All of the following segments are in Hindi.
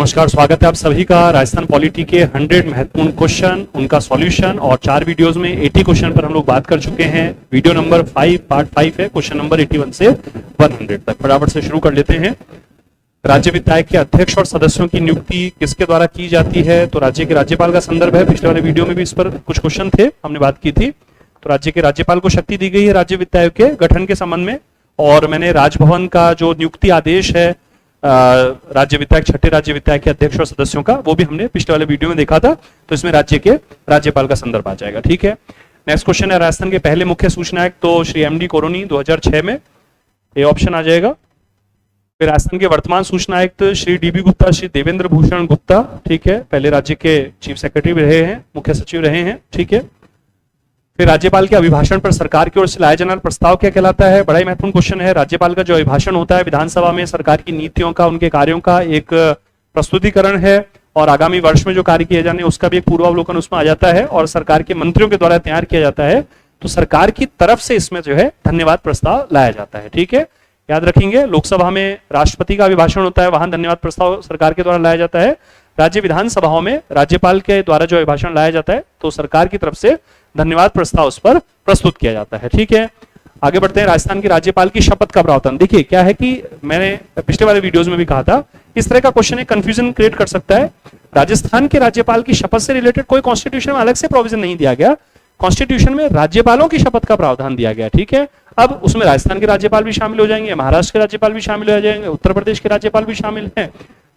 नमस्कार, स्वागत है आप सभी का राजस्थान पॉलिटी के 100 महत्वपूर्ण क्वेश्चन, उनका सॉल्यूशन और 4 वीडियोस में 80 क्वेश्चन पर हम लोग बात कर चुके हैं। वीडियो नंबर 5 पार्ट 5 है, क्वेश्चन नंबर 81 से 100 तक। फटाफट से शुरू कर लेते हैं। राज्य विधायक के अध्यक्ष और सदस्यों की नियुक्ति किसके द्वारा की जाती है? तो राज्य के राज्यपाल का संदर्भ है। पिछले वाले वीडियो में भी इस पर कुछ क्वेश्चन थे, हमने बात की थी। तो राज्य के राज्यपाल को शक्ति दी गई है राज्य विधायक के गठन के संबंध में, और मैंने राजभवन का जो नियुक्ति आदेश है राज्य विधायक, छठे राज्य विधायक के अध्यक्ष और सदस्यों का, वो भी हमने पिछले वाले वीडियो में देखा था। तो इसमें राज्य के राज्यपाल का संदर्भ आ जाएगा। ठीक है, नेक्स्ट क्वेश्चन है राजस्थान के पहले मुख्य सूचना आयुक्त, तो श्री एमडी कोरोनी 2006 में, ये ऑप्शन आ जाएगा। फिर राजस्थान के वर्तमान सूचना आयुक्त श्री डीबी गुप्ता, श्री देवेंद्र भूषण गुप्ता, ठीक है, पहले राज्य के चीफ सेक्रेटरी भी रहे हैं, मुख्य सचिव रहे हैं। ठीक है, फिर राज्यपाल के अभिभाषण पर सरकार की ओर से लाया जाने वाला प्रस्ताव क्या कहलाता है? बड़ा ही महत्वपूर्ण क्वेश्चन है। राज्यपाल का जो अभिभाषण होता है विधानसभा में सरकार की नीतियों का, उनके कार्यों का एक प्रस्तुतिकरण है, और आगामी वर्ष में जो कार्य किए जाने उसका भी एक पूर्वावलोकन उसमें आ जाता है, और सरकार के मंत्रियों के द्वारा तैयार किया जाता है। तो सरकार की तरफ से इसमें जो है धन्यवाद प्रस्ताव लाया जाता है। ठीक है, याद रखेंगे। लोकसभा में राष्ट्रपति का अभिभाषण होता है, वहां धन्यवाद प्रस्ताव सरकार के द्वारा लाया जाता है। राज्य विधानसभाओं में राज्यपाल के द्वारा जो अभिभाषण लाया जाता है, तो सरकार की तरफ से धन्यवाद प्रस्ताव उस पर प्रस्तुत किया जाता है। ठीक है, आगे बढ़ते हैं। राजस्थान के राज्यपाल की शपथ का प्रावधान। देखिए क्या है कि मैंने पिछले वाले वीडियोस में भी कहा था, इस तरह का क्वेश्चन एक कंफ्यूजन क्रिएट कर सकता है। राजस्थान के राज्यपाल की शपथ से रिलेटेड कोई कॉन्स्टिट्यूशन में अलग से प्रोविजन नहीं दिया गया, कॉन्स्टिट्यूशन में राज्यपालों की शपथ का प्रावधान दिया गया। ठीक है, अब उसमें राजस्थान के राज्यपाल भी शामिल हो जाएंगे, महाराष्ट्र के राज्यपाल भी शामिल हो जाएंगे, उत्तर प्रदेश के राज्यपाल भी शामिल हैं,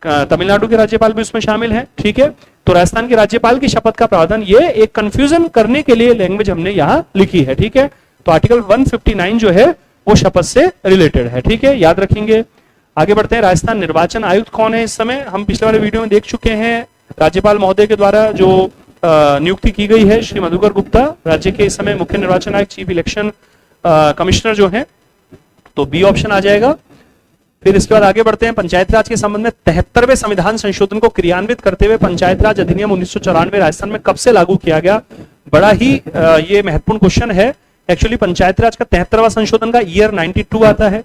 तमिलनाडु के राज्यपाल भी उसमें शामिल हैं। ठीक है, तो राजस्थान के राज्यपाल की शपथ का प्रावधान, ये एक कंफ्यूजन करने के लिए लैंग्वेज हमने यहां लिखी है। ठीक है, तो आर्टिकल 159 जो है वो शपथ से रिलेटेड है। ठीक है, याद रखेंगे। आगे बढ़ते हैं। राजस्थान निर्वाचन आयुक्त कौन है इस समय? हम पिछले वाले वीडियो में देख चुके हैं। राज्यपाल महोदय के द्वारा जो नियुक्ति की गई है श्री मधुकर गुप्ता, राज्य के इस समय मुख्य निर्वाचन आयुक्त, चीफ इलेक्शन कमिश्नर जो है, तो बी ऑप्शन आ जाएगा। फिर इसके बाद आगे बढ़ते हैं। पंचायत राज के संबंध में 73वें संविधान संशोधन को क्रियान्वित करते हुए पंचायत राज अधिनियम 1994 राजस्थान में कब से लागू किया गया? बड़ा ही ये महत्वपूर्ण क्वेश्चन है। एक्चुअली पंचायत राज का 73वां संशोधन का ईयर 92 आता है।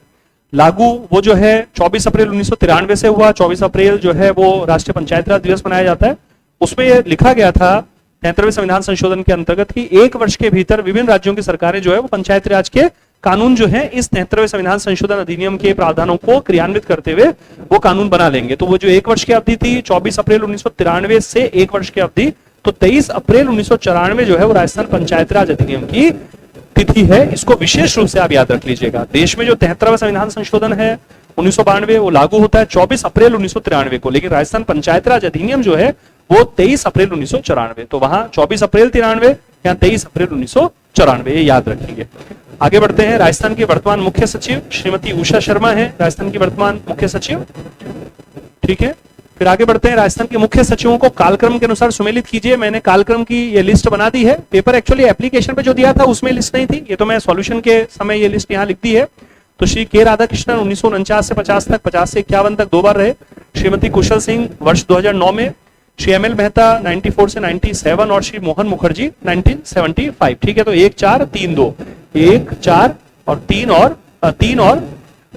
लागू वो जो है 24 अप्रैल 1993 से हुआ। 24 अप्रैल जो है वो राष्ट्रीय पंचायत राज दिवस मनाया जाता है। उसमें यह लिखा गया था 73वें संविधान संशोधन के अंतर्गत कि 1 वर्ष के भीतर विभिन्न राज्यों की सरकारें जो है वो पंचायत राज के कानून जो है इस 73वें संविधान संशोधन अधिनियम के प्रावधानों को क्रियान्वित करते हुए वो कानून बना लेंगे। तो वो जो 1 वर्ष की अवधि थी 24 अप्रैल 1993 से 1 वर्ष की अवधि, तो 23 अप्रैल 1994 जो है वो राजस्थान पंचायत राज अधिनियम की तिथि है। इसको विशेष रूप से आप याद रख लीजिएगा। देश में जो 73वां संविधान संशोधन है 1992 वो लागू होता है 24 अप्रैल 1993 को, लेकिन राजस्थान पंचायत राज अधिनियम जो है वो 23 अप्रैल 1994। तो वहां 24 अप्रैल 93, यहाँ 23 अप्रैल 1994, ये याद रखेंगे। आगे बढ़ते हैं। राजस्थान के वर्तमान मुख्य सचिव श्रीमती उषा शर्मा है राजस्थान की वर्तमान मुख्य सचिव। ठीक है, फिर आगे बढ़ते हैं। राजस्थान के मुख्य सचिवों को कालक्रम के अनुसार सुमेलित कीजिए। मैंने कालक्रम की ये लिस्ट बना दी है। पेपर एक्चुअली एप्लीकेशन पे जो दिया था उसमें लिस्ट नहीं थी, ये तो मैं सॉल्यूशन के समय ये लिस्ट यहाँ लिख दी है। तो श्री के राधाकृष्णन 1949 से 50 तक, 50 से 51 तक 2 बार रहे। श्रीमती कुशल सिंह वर्ष 2009 में, श्री एम एल मेहता 94 से 97, और श्री मोहन मुखर्जी 1975। ठीक है, तो 1 4 3 2, 1 4 और 3 और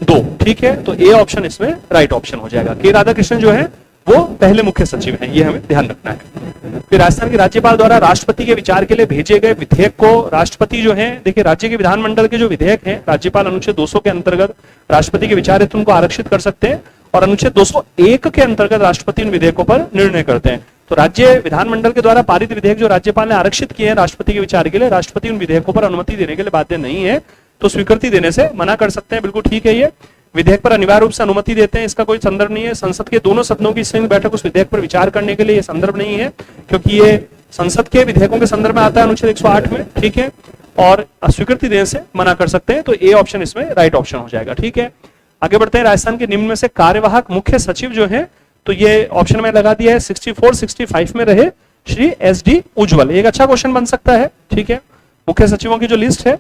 2। ठीक है, तो ए ऑप्शन इसमें राइट ऑप्शन हो जाएगा। के राधाकृष्णन जो है वो पहले मुख्य सचिव हैं, ये हमें ध्यान रखना है। फिर राजस्थान के राज्यपाल द्वारा राष्ट्रपति के विचार के लिए भेजे गए विधेयक को राष्ट्रपति जो है, देखिए राज्य के विधानमंडल के जो विधेयक हैं, राज्यपाल अनुच्छेद 200 के अंतर्गत राष्ट्रपति के विचार हेतु उनको आरक्षित कर सकते हैं, और अनुच्छेद 201 के अंतर्गत राष्ट्रपति इन विधेयकों पर निर्णय करते हैं। तो राज्य विधानमंडल के द्वारा पारित विधेयक जो राज्यपाल ने आरक्षित किए हैं राष्ट्रपति के विचार के लिए, राष्ट्रपति उन विधेयकों पर अनुमति देने के लिए बाध्य नहीं है, तो स्वीकृति देने से मना कर सकते हैं। बिल्कुल ठीक है, ये विधेयक पर अनिवार्य रूप से अनुमति देते हैं, इसका कोई संदर्भ नहीं है। संसद के दोनों सदनों की संयुक्त बैठक उस विधेयक पर विचार करने के लिए ये संदर्भ नहीं है, क्योंकि ये संसद के विधेयकों के संदर्भ में आता है अनुच्छेद 108 में। ठीक है, और स्वीकृति देने से मना कर सकते हैं, तो ए ऑप्शन इसमें राइट ऑप्शन हो जाएगा। ठीक है, आगे बढ़ते हैं। राजस्थान के निम्न में से कार्यवाहक मुख्य सचिव जो है, तो ये ऑप्शन में लगा दिया है 64 65 में रहे श्री SD उज्जवल। एक अच्छा क्वेश्चन बन सकता है। ठीक है, मुख्य सचिवों की जो लिस्ट है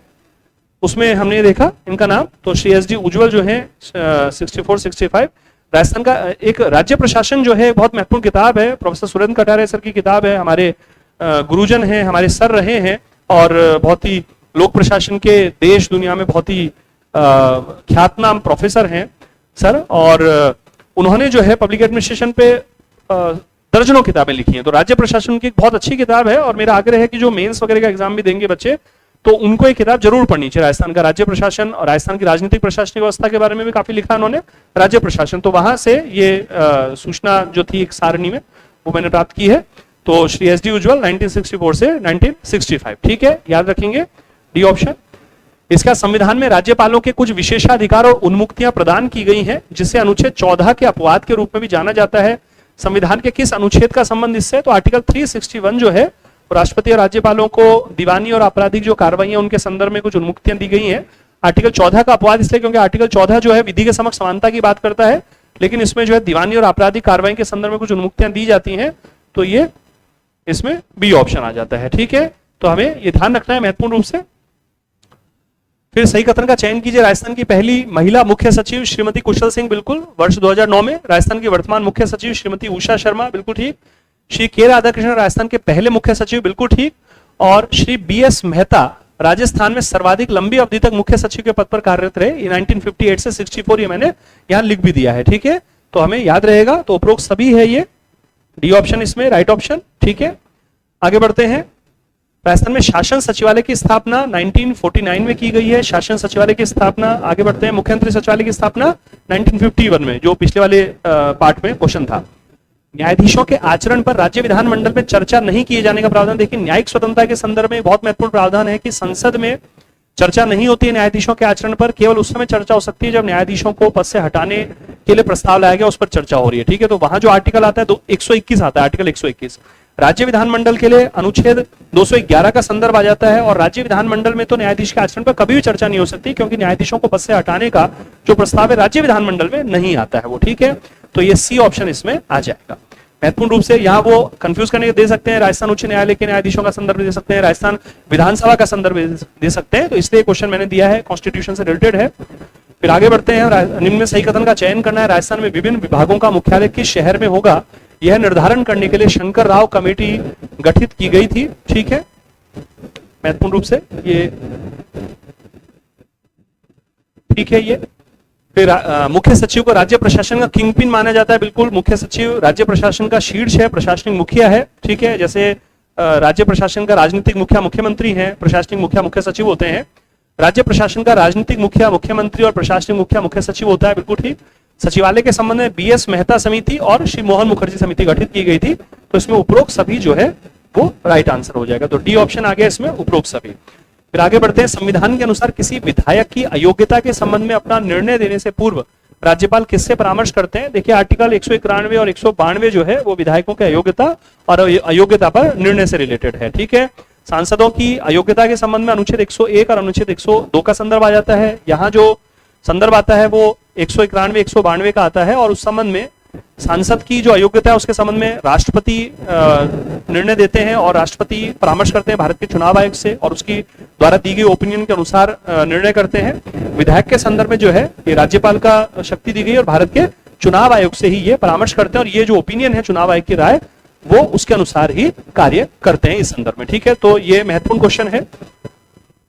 उसमें हमने देखा इनका नाम, तो श्री SD उज्जवल जो है 64 65। राजस्थान का एक राज्य प्रशासन जो है बहुत महत्वपूर्ण किताब है, प्रोफेसर सुरेंद्र कटारिया सर की किताब है, हमारे गुरुजन हैं, हमारे सर रहे हैं, और बहुत ही लोक प्रशासन के देश दुनिया में बहुत ही ख्यातनाम प्रोफेसर हैं सर, और उन्होंने जो है पब्लिक एडमिनिस्ट्रेशन पे दर्जनों किताबें लिखी हैं। तो राज्य प्रशासन की एक बहुत अच्छी किताब है और मेरा आग्रह है कि जो मेंस वगैरह का एग्जाम भी देंगे बच्चे तो उनको एक किताब जरूर पढ़नी चाहिए। राजस्थान का राज्य प्रशासन और राजस्थान की राजनीतिक प्रशासनिक व्यवस्था के बारे में भी काफी लिखा उन्होंने, राज्य प्रशासन। तो वहां से ये सूचना जो थी एक सारणी में वो मैंने प्राप्त की है। तो श्री एस डी उज्ज्वल 1964 से 1965, ठीक है, याद रखेंगे डी ऑप्शन। इसका संविधान में राज्यपालों के कुछ विशेषाधिकार और उन्मुक्तियां प्रदान की गई हैं, जिसे अनुच्छेद 14 के अपवाद के रूप में भी जाना जाता है। संविधान के किस अनुच्छेद का संबंध इससे? तो आर्टिकल 361 जो है राष्ट्रपति और राज्यपालों को दीवानी और आपराधिक जो कार्रवाई उनके संदर्भ में कुछ उन्मुक्तियां दी गई हैं। आर्टिकल 14 का अपवाद इसलिए क्योंकि आर्टिकल 14 जो है विधि के समक्ष समानता की बात करता है, लेकिन इसमें जो है दीवानी और आपराधिक कार्रवाई के संदर्भ में कुछ उन्मुक्तियां दी जाती हैं, तो ये इसमें बी ऑप्शन आ जाता है, ठीक है। तो हमें ये ध्यान रखना है महत्वपूर्ण रूप से। फिर सही कथन का चयन कीजिए। राजस्थान की पहली महिला मुख्य सचिव श्रीमती कुशल सिंह, बिल्कुल, वर्ष 2009 में। राजस्थान की वर्तमान मुख्य सचिव श्रीमती उषा शर्मा, बिल्कुल ठीक। श्री के राधाकृष्णन राजस्थान के पहले मुख्य सचिव, बिल्कुल ठीक। और श्री बी एस मेहता राजस्थान में सर्वाधिक लंबी अवधि तक मुख्य सचिव के पद पर कार्यरत रहे, 1958 से 64, ये मैंने यहां लिख भी दिया है, ठीक है। तो हमें याद रहेगा। तो उपरोक्त सभी है ये, डी ऑप्शन इसमें राइट ऑप्शन, ठीक है। आगे बढ़ते हैं। राजस्थान में शासन सचिवालय की स्थापना 1949 में की गई है। शासन सचिवालय की स्थापना, आगे बढ़ते हैं, मुख्यमंत्री सचिवालय की स्थापना 1951 में, जो पिछले वाले पार्ट में क्वेश्चन था। न्यायाधीशों के आचरण पर राज्य विधानमंडल में चर्चा नहीं किए जाने का प्रावधान। देखिए, न्यायिक स्वतंत्रता के संदर्भ में बहुत महत्वपूर्ण प्रावधान है कि संसद में चर्चा नहीं होती है न्यायाधीशों के आचरण पर। केवल उस समय चर्चा हो सकती है जब न्यायाधीशों को पद से हटाने के लिए प्रस्ताव लाया गया, उस पर चर्चा हो रही है, ठीक है। तो वहां जो आर्टिकल आता है 121 आता है, आर्टिकल 121 राज्य विधानमंडल के लिए अनुच्छेद 211 का संदर्भ आ जाता है। और राज्य विधानमंडल में तो न्यायाधीश के आचरण पर कभी भी चर्चा नहीं हो सकती, क्योंकि न्यायाधीशों को पद से हटाने का जो प्रस्ताव है राज्य विधानमंडल में नहीं आता है वो, ठीक है। तो ये सी ऑप्शन इसमें आ जाएगा। महत्वपूर्ण रूप से यहाँ वो कंफ्यूज करने दे सकते हैं, राजस्थान उच्च न्यायालय के न्यायाधीशों का संदर्भ दे सकते हैं, राजस्थान विधानसभा का संदर्भ दे सकते हैं। तो इसलिए क्वेश्चन मैंने दिया है, कॉन्स्टिट्यूशन से रिलेटेड है। फिर आगे बढ़ते हैं। निम्न में सही कथन का चयन करना है। राजस्थान में विभिन्न विभागों का मुख्यालय किस शहर में होगा, यह निर्धारण करने के लिए शंकर राव कमेटी गठित की गई थी, ठीक है। महत्वपूर्ण रूप से ये ठीक है। ये फिर मुख्य सचिव को राज्य प्रशासन का किंगपिन माना जाता है, बिल्कुल। मुख्य सचिव राज्य प्रशासन का शीर्ष है, प्रशासनिक मुखिया है, ठीक है। जैसे राज्य प्रशासन का राजनीतिक मुखिया मुख्यमंत्री है, प्रशासनिक मुखिया मुख्य सचिव होते हैं। राज्य प्रशासन का राजनीतिक मुखिया मुख्यमंत्री और प्रशासनिक मुखिया मुख्य सचिव होता है, बिल्कुल ठीक। सचिवालय के संबंध में बी एस मेहता समिति और श्री मोहन मुखर्जी समिति गठित की गई थी। तो इसमें उपरोक्त सभी जो है वो राइट आंसर हो जाएगा। तो डी ऑप्शन आ गया इसमें, उपरोक्त सभी। फिर आगे बढ़ते हैं। संविधान के अनुसार किसी विधायक की अयोग्यता के संबंध में अपना निर्णय देने से पूर्व राज्यपाल किससे परामर्श करते हैं? देखिए, आर्टिकल 191 और 192 जो है वो विधायकों की अयोग्यता और अयोग्यता पर निर्णय से रिलेटेड है, ठीक है। सांसदों की अयोग्यता के संबंध में अनुच्छेद 101 और अनुच्छेद 102 का संदर्भ आ जाता है। यहाँ जो संदर्भ आता है वो 191 192 का आता है, और उस संबंध में सांसद की जो अयोग्यता है उसके संबंध में राष्ट्रपति निर्णय देते हैं और राष्ट्रपति परामर्श करते हैं भारत के चुनाव आयोग से, और उसकी द्वारा दी गई ओपिनियन के अनुसार निर्णय करते हैं। विधायक के संदर्भ में जो है ये राज्यपाल का शक्ति दी गई और भारत के चुनाव आयोग से ही ये परामर्श करते हैं, और ये जो ओपिनियन है चुनाव आयोग की राय वो उसके अनुसार ही कार्य करते हैं इस संदर्भ में, ठीक है। तो ये महत्वपूर्ण क्वेश्चन है।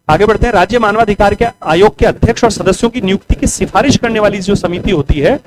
आगे बढ़ते हैं। राज्य मानवाधिकार के आयोग के अध्यक्ष और सदस्यों की नियुक्ति की सिफारिश करने वाली जो समिति होती है,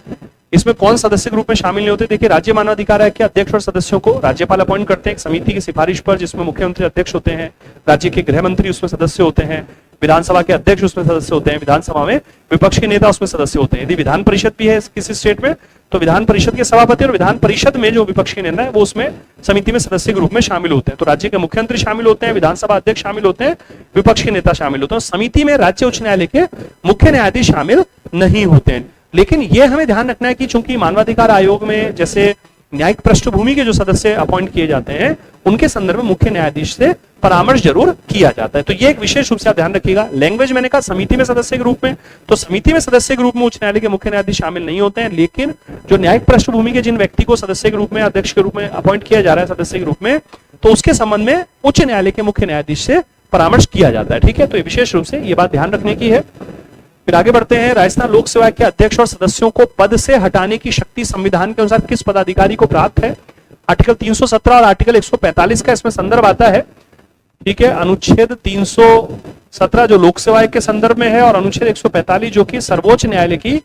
इसमें कौन सदस्य के रूप में शामिल नहीं होते? देखिए, राज्य मानवाधिकार आयोग के अध्यक्ष और सदस्यों को राज्यपाल अपॉइंट करते हैं एक समिति की सिफारिश पर, जिसमें मुख्यमंत्री अध्यक्ष होते हैं, राज्य के गृह मंत्री उसमें सदस्य होते हैं, विधानसभा के अध्यक्ष उसमें सदस्य होते हैं, विधानसभा में विपक्ष के नेता उसमें सदस्य होते हैं। यदि विधान परिषद भी है किसी स्टेट में तो विधान परिषद के सभापति और विधान परिषद में जो विपक्ष के नेता है वो उसमें समिति में सदस्य के रूप में शामिल होते हैं। तो राज्य के मुख्यमंत्री शामिल होते हैं, विधानसभा अध्यक्ष शामिल होते हैं, विपक्ष के नेता शामिल होते हैं। समिति में राज्य उच्च न्यायालय के मुख्य न्यायाधीश शामिल नहीं होते हैं। लेकिन यह हमें ध्यान रखना है कि चूंकि मानवाधिकार आयोग में जैसे न्यायिक पृष्ठभूमि के जो सदस्य अपॉइंट किए जाते हैं उनके संदर्भ में मुख्य न्यायाधीश से परामर्श जरूर किया जाता है। तो ये एक विशेष रूप से आप ध्यान रखिएगा। लैंग्वेज मैंने कहा समिति में सदस्य के रूप में, तो समिति में सदस्य के रूप में उच्च न्यायालय के मुख्य न्यायाधीश शामिल नहीं होते हैं, लेकिन जो न्यायिक पृष्ठभूमि के जिन व्यक्ति को सदस्य के रूप में, अध्यक्ष के रूप में अपॉइंट किया जा रहा है सदस्य के रूप में, तो उसके संबंध में उच्च न्यायालय के मुख्य न्यायाधीश से परामर्श किया जाता है, ठीक है। तो ये विशेष रूप से ये बात ध्यान रखने की है। फिर आगे बढ़ते हैं। राजस्थान लोक सेवा के अध्यक्ष और सदस्यों को पद से हटाने की शक्ति संविधान के अनुसार किस पदाधिकारी को प्राप्त है? आर्टिकल 317 और आर्टिकल 145 का इसमें संदर्भ आता है, ठीक है। अनुच्छेद 317 जो लोक सेवा के संदर्भ में है और अनुच्छेद 145 जो कि सर्वोच्च न्यायालय की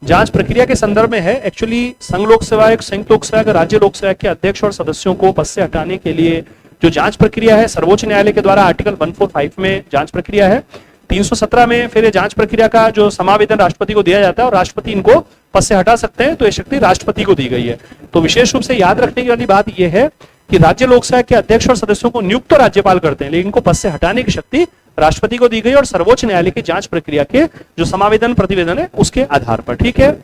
जांच प्रक्रिया के संदर्भ में है। एक्चुअली संघ लोक सेवा आयोग, संयुक्त लोक सेवा आयोग, राज्य लोक सेवा के अध्यक्ष और सदस्यों को पद से हटाने के लिए जो जांच प्रक्रिया है सर्वोच्च न्यायालय के द्वारा आर्टिकल 145 में जांच प्रक्रिया है। 317 में फिर ये जांच प्रक्रिया का जो समावेदन राष्ट्रपति को दिया जाता है और राष्ट्रपति इनको पद से हटा सकते हैं, तो ये शक्ति राष्ट्रपति को दी गई है। तो विशेष रूप से याद रखने वाली बात यह है कि राज्य लोक सेवा के अध्यक्ष और सदस्यों को नियुक्त तो राज्यपाल करते हैं, लेकिन इनको पद से हटाने की शक्ति राष्ट्रपति को दी गई और सर्वोच्च न्यायालय की जांच प्रक्रिया के जो समावेदन प्रतिवेदन है उसके आधार पर। ठीक है,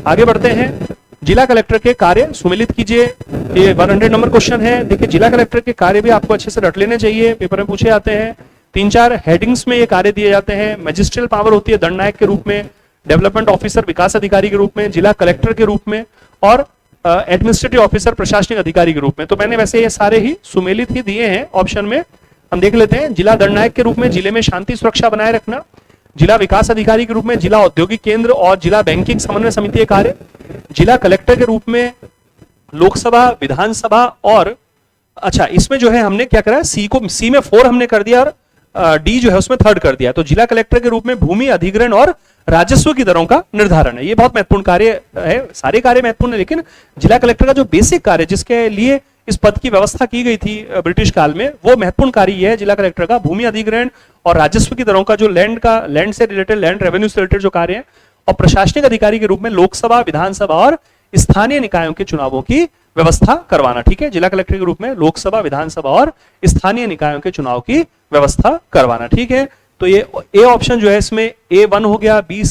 आगे बढ़ते हैं। जिला कलेक्टर के कार्य सुमेलित कीजिए। ये 100 नंबर क्वेश्चन है। देखिए, जिला कलेक्टर के कार्य भी आपको अच्छे से रट लेने चाहिए, पेपर में पूछे जाते हैं। 3-4 हेडिंग्स में ये कार्य दिए जाते हैं। मैजिस्ट्रियल पावर होती है दंडनायक के रूप में, डेवलपमेंट ऑफिसर विकास अधिकारी के रूप में, जिला कलेक्टर के रूप में और एडमिनिस्ट्रेटिव ऑफिसर प्रशासनिक अधिकारी के रूप में। तो मैंने वैसे ये सारे ही सुमेलित ही दिए हैं ऑप्शन में। हम देख लेते हैं। जिला दंडनायक के रूप में जिले में शांति सुरक्षा बनाए रखना, जिला विकास अधिकारी के रूप में जिला औद्योगिक केंद्र और जिला बैंकिंग समन्वय समिति के कार्य, जिला कलेक्टर के रूप में लोकसभा, विधानसभा और अच्छा इसमें जो है हमने क्या करा, सी में 4 हमने कर दिया और डी जो है उसमें 3rd कर दिया। तो जिला कलेक्टर के रूप में भूमि अधिग्रहण और राजस्व की दरों का निर्धारण है। ये बहुत महत्वपूर्ण कार्य है, सारे कार्य महत्वपूर्ण है, लेकिन जिला कलेक्टर का जो बेसिक कार्य जिसके लिए इस पद की व्यवस्था की गई थी ब्रिटिश काल में, वो महत्वपूर्ण कार्य यह है जिला कलेक्टर का भूमि अधिग्रहण और राजस्व की दरों का जो लैंड से रिलेटेड, लैंड रेवेन्यू से रिलेटेड जो कार्य है, और प्रशासनिक अधिकारी के रूप में लोकसभा, विधानसभा और स्थानीय निकायों के चुनावों की व्यवस्था करवाना। ठीक है, जिला कलेक्टर के रूप में लोकसभा, विधानसभा और स्थानीय निकायों के चुनाव की व्यवस्था करवाना। ठीक है, तो ये ए ऑप्शन जो है इसमें A1 हो गया, B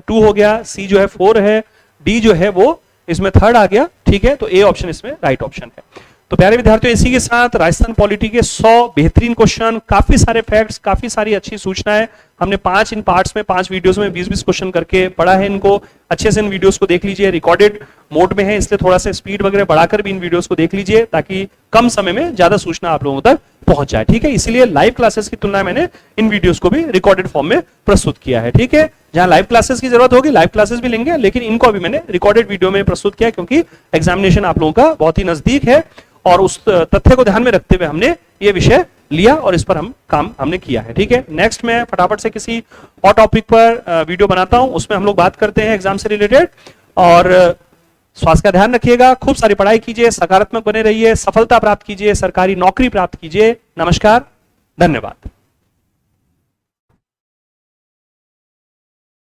2 हो गया, C जो है 4 है, D जो है वो इसमें 3rd आ गया। ठीक है, तो ए ऑप्शन इसमें राइट ऑप्शन है। तो प्यारे विद्यार्थियों, इसी के साथ राजस्थान पॉलिटी के 100 बेहतरीन क्वेश्चन, काफी सारे फैक्ट्स, काफी सारी अच्छी सूचनाएं हमने 5 इन पार्ट्स में 5 वीडियोस में 20-20 क्वेश्चन करके पढ़ा है। इनको अच्छे से इन वीडियोस को देख लीजिए। रिकॉर्डेड मोड में है, इसलिए थोड़ा सा स्पीड वगैरह बढ़ाकर भी इन वीडियोस को देख लीजिए ताकि कम समय में ज्यादा सूचना आप लोगों तक पहुंच जाए। ठीक है, इसीलिए लाइव क्लासेस की तुलना मैंने इन वीडियोस को भी रिकॉर्डेड फॉर्म में प्रस्तुत किया है। ठीक है, जहां लाइव क्लासेस की जरूरत होगी लाइव क्लासेस भी लेंगे, लेकिन इनको अभी मैंने रिकॉर्डेड वीडियो में प्रस्तुत किया क्योंकि एग्जामिनेशन आप लोगों का बहुत ही नजदीक है और उस तथ्य को ध्यान में रखते हुए हमने ये विषय लिया और इस पर हम काम हमने किया है। ठीक है, नेक्स्ट मैं फटाफट से किसी और टॉपिक पर वीडियो बनाता हूं, उसमें हम लोग बात करते हैं एग्जाम से रिलेटेड। और स्वास्थ्य का ध्यान रखिएगा, खूब सारी पढ़ाई कीजिए, सकारात्मक बने रहिए, सफलता प्राप्त कीजिए, सरकारी नौकरी प्राप्त कीजिए। नमस्कार, धन्यवाद।